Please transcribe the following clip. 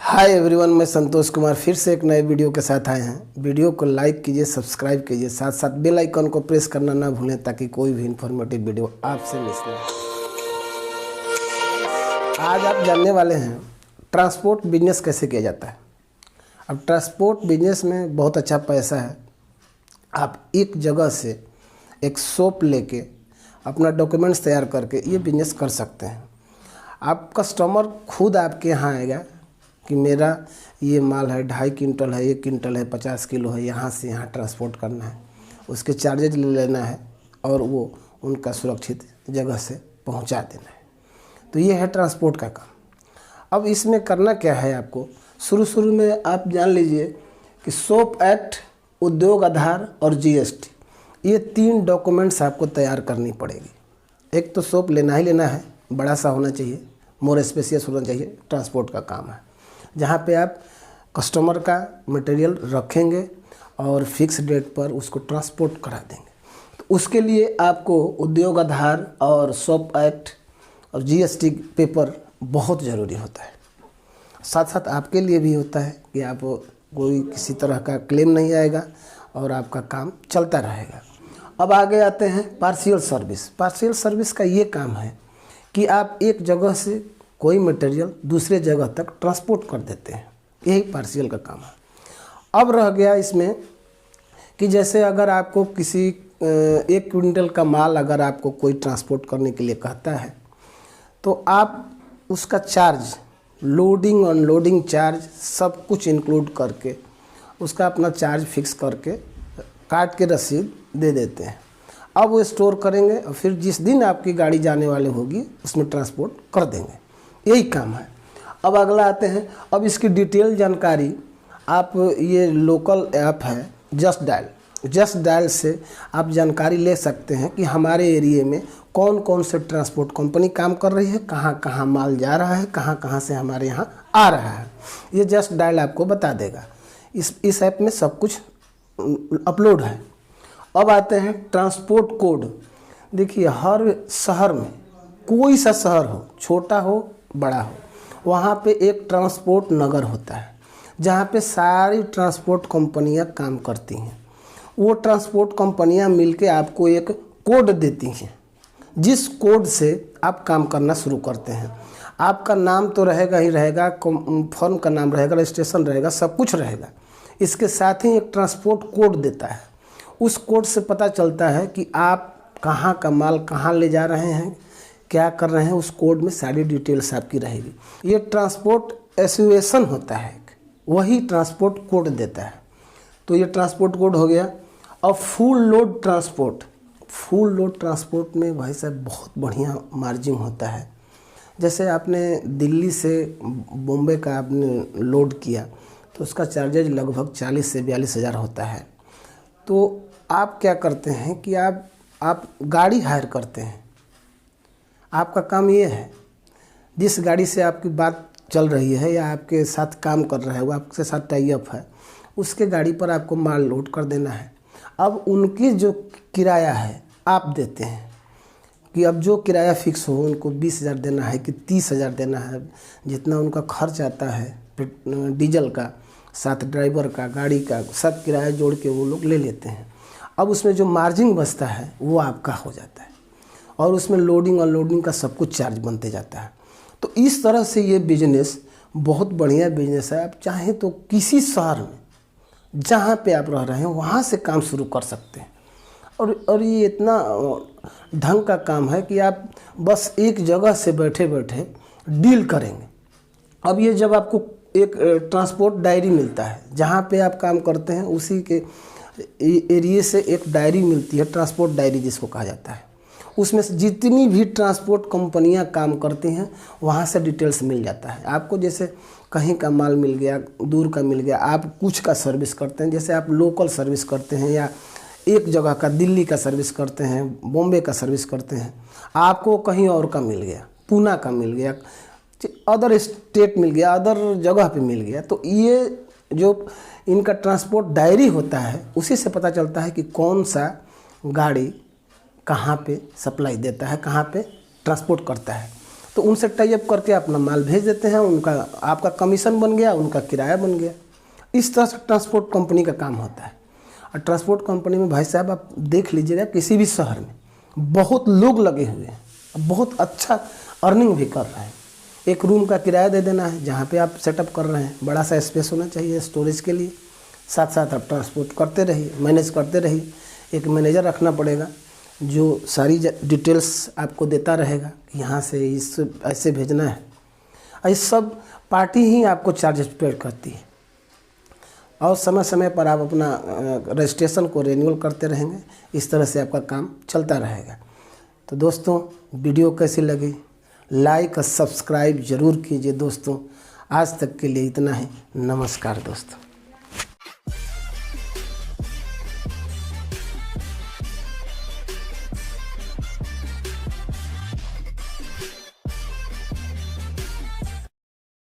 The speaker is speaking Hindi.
हाय एवरीवन, मैं संतोष कुमार फिर से एक नए वीडियो के साथ आए हैं। वीडियो को लाइक कीजिए, सब्सक्राइब कीजिए, साथ साथ बेल आइकन को प्रेस करना ना भूलें ताकि कोई भी इन्फॉर्मेटिव वीडियो आपसे मिस ना हो। आज आप जानने वाले हैं ट्रांसपोर्ट बिजनेस कैसे किया जाता है। अब ट्रांसपोर्ट बिजनेस में बहुत अच्छा पैसा है। आप एक जगह से एक शॉप लेके अपना डॉक्यूमेंट्स तैयार करके ये बिजनेस कर सकते हैं। आप कस्टमर खुद आपके यहाँ आएगा कि मेरा ये माल है 2.5 क्विंटल है, 1 क्विंटल है, 50 किलो है, यहाँ से यहाँ ट्रांसपोर्ट करना है, उसके चार्जेज ले लेना है और वो उनका सुरक्षित जगह से पहुँचा देना है। तो ये है ट्रांसपोर्ट का काम। अब इसमें करना क्या है, आपको शुरू में आप जान लीजिए कि शॉप एक्ट, उद्योग आधार और GST, ये 3 डॉक्यूमेंट्स आपको तैयार करनी पड़ेगी। एक तो शॉप लेना ही लेना है, बड़ा सा होना चाहिए, मोर स्पेसियस होना चाहिए। ट्रांसपोर्ट का काम है जहाँ पे आप कस्टमर का मटेरियल रखेंगे और फिक्स डेट पर उसको ट्रांसपोर्ट करा देंगे। तो उसके लिए आपको उद्योग आधार और शॉप एक्ट और GST पेपर बहुत ज़रूरी होता है। साथ साथ आपके लिए भी होता है कि आप कोई किसी तरह का क्लेम नहीं आएगा और आपका काम चलता रहेगा। अब आगे आते हैं पार्शियल सर्विस। पार्शियल सर्विस का ये काम है कि आप एक जगह से कोई मटेरियल दूसरे जगह तक ट्रांसपोर्ट कर देते हैं, यही पार्शियल का काम है। अब रह गया इसमें कि जैसे अगर आपको किसी 1 क्विंटल का माल अगर आपको कोई ट्रांसपोर्ट करने के लिए कहता है तो आप उसका चार्ज, लोडिंग अनलोडिंग चार्ज सब कुछ इंक्लूड करके उसका अपना चार्ज फिक्स करके काट के रसीद दे देते हैं। अब वो स्टोर करेंगे और फिर जिस दिन आपकी गाड़ी जाने वाली होगी उसमें ट्रांसपोर्ट कर देंगे, यही काम है। अब अगला आते हैं, अब इसकी डिटेल जानकारी आप, ये लोकल ऐप है जस्ट डायल से आप जानकारी ले सकते हैं कि हमारे एरिए में कौन कौन से ट्रांसपोर्ट कंपनी काम कर रही है, कहाँ कहाँ माल जा रहा है, कहाँ कहाँ से हमारे यहाँ आ रहा है। ये जस्ट डायल आपको बता देगा। इस ऐप में सब कुछ अपलोड है। अब आते हैं ट्रांसपोर्ट कोड। देखिए, हर शहर में, कोई सा शहर हो, छोटा हो बड़ा हो, वहाँ पे एक ट्रांसपोर्ट नगर होता है जहाँ पे सारी ट्रांसपोर्ट कंपनियाँ काम करती हैं। वो ट्रांसपोर्ट कंपनियाँ मिलके आपको एक कोड देती हैं, जिस कोड से आप काम करना शुरू करते हैं। आपका नाम तो रहेगा ही रहेगा, फर्म का नाम रहेगा, रजिस्ट्रेशन रहेगा, सब कुछ रहेगा। इसके साथ ही एक ट्रांसपोर्ट कोड देता है। उस कोड से पता चलता है कि आप कहाँ का माल कहाँ ले जा रहे हैं, क्या कर रहे हैं। उस कोड में सारी डिटेल्स आपकी रहेगी। ये ट्रांसपोर्ट एसोसिएशन होता है, वही ट्रांसपोर्ट कोड देता है। तो ये ट्रांसपोर्ट कोड हो गया। और फुल लोड ट्रांसपोर्ट में भाई साहब बहुत बढ़िया मार्जिन होता है। जैसे आपने दिल्ली से बॉम्बे का आपने लोड किया तो उसका चार्जेज लगभग 40 से 42 हज़ार होता है। तो आप क्या करते हैं कि आप गाड़ी हायर करते हैं। आपका काम ये है, जिस गाड़ी से आपकी बात चल रही है या आपके साथ काम कर रहा है, वो आपके साथ टाई अप है, उसके गाड़ी पर आपको माल लोड कर देना है। अब उनकी जो किराया है आप देते हैं कि अब जो किराया फिक्स हो, उनको 20,000 देना है कि 30,000 देना है। जितना उनका खर्च आता है डीजल का, साथ ड्राइवर का, गाड़ी का, सब किराया जोड़ के वो लोग ले लेते हैं। अब उसमें जो मार्जिन बचता है वो आपका हो जाता है और उसमें लोडिंग अनलोडिंग का सब कुछ चार्ज बनते जाता है। तो इस तरह से ये बिजनेस बहुत बढ़िया बिजनेस है। आप चाहें तो किसी शहर में जहाँ पे आप रह रहे हैं वहाँ से काम शुरू कर सकते हैं। और ये इतना ढंग का काम है कि आप बस एक जगह से बैठे बैठे डील करेंगे। अब ये जब आपको एक ट्रांसपोर्ट डायरी मिलता है, जहाँ पे आप काम करते हैं उसी के एरिए से एक डायरी मिलती है, ट्रांसपोर्ट डायरी जिसको कहा जाता है। उसमें से जितनी भी ट्रांसपोर्ट कंपनियां काम करती हैं वहाँ से डिटेल्स मिल जाता है आपको। जैसे कहीं का माल मिल गया, दूर का मिल गया, आप कुछ का सर्विस करते हैं, जैसे आप लोकल सर्विस करते हैं या एक जगह का दिल्ली का सर्विस करते हैं, बॉम्बे का सर्विस करते हैं, आपको कहीं और का मिल गया, पूना का मिल गया, अदर स्टेट मिल गया, अदर जगह पे मिल गया। तो ये जो इनका ट्रांसपोर्ट डायरी होता है उसी से पता चलता है कि कौन सा गाड़ी कहाँ पे सप्लाई देता है, कहाँ पे ट्रांसपोर्ट करता है। तो उनसे टाई अप करके अपना माल भेज देते हैं, उनका आपका कमीशन बन गया, उनका किराया बन गया। इस तरह से ट्रांसपोर्ट कंपनी का काम होता है। और ट्रांसपोर्ट कंपनी में भाई साहब आप देख लीजिएगा, किसी भी शहर में बहुत लोग लगे हुए हैं, बहुत अच्छा अर्निंग भी कर रहे हैं। एक रूम का किराया दे देना है जहाँ पे आप सेटअप कर रहे हैं, बड़ा सा स्पेस होना चाहिए स्टोरेज के लिए, साथ साथ आप ट्रांसपोर्ट करते रहिए, मैनेज करते रहिए। एक मैनेजर रखना पड़ेगा जो सारी डिटेल्स आपको देता रहेगा कि यहाँ से इस ऐसे भेजना है। ये सब पार्टी ही आपको चार्जेस पे करती है, और समय समय पर आप अपना रजिस्ट्रेशन को रिन्यूअल करते रहेंगे। इस तरह से आपका काम चलता रहेगा। तो दोस्तों, वीडियो कैसी लगी, लाइक और सब्सक्राइब ज़रूर कीजिए दोस्तों। आज तक के लिए इतना ही। नमस्कार दोस्तों।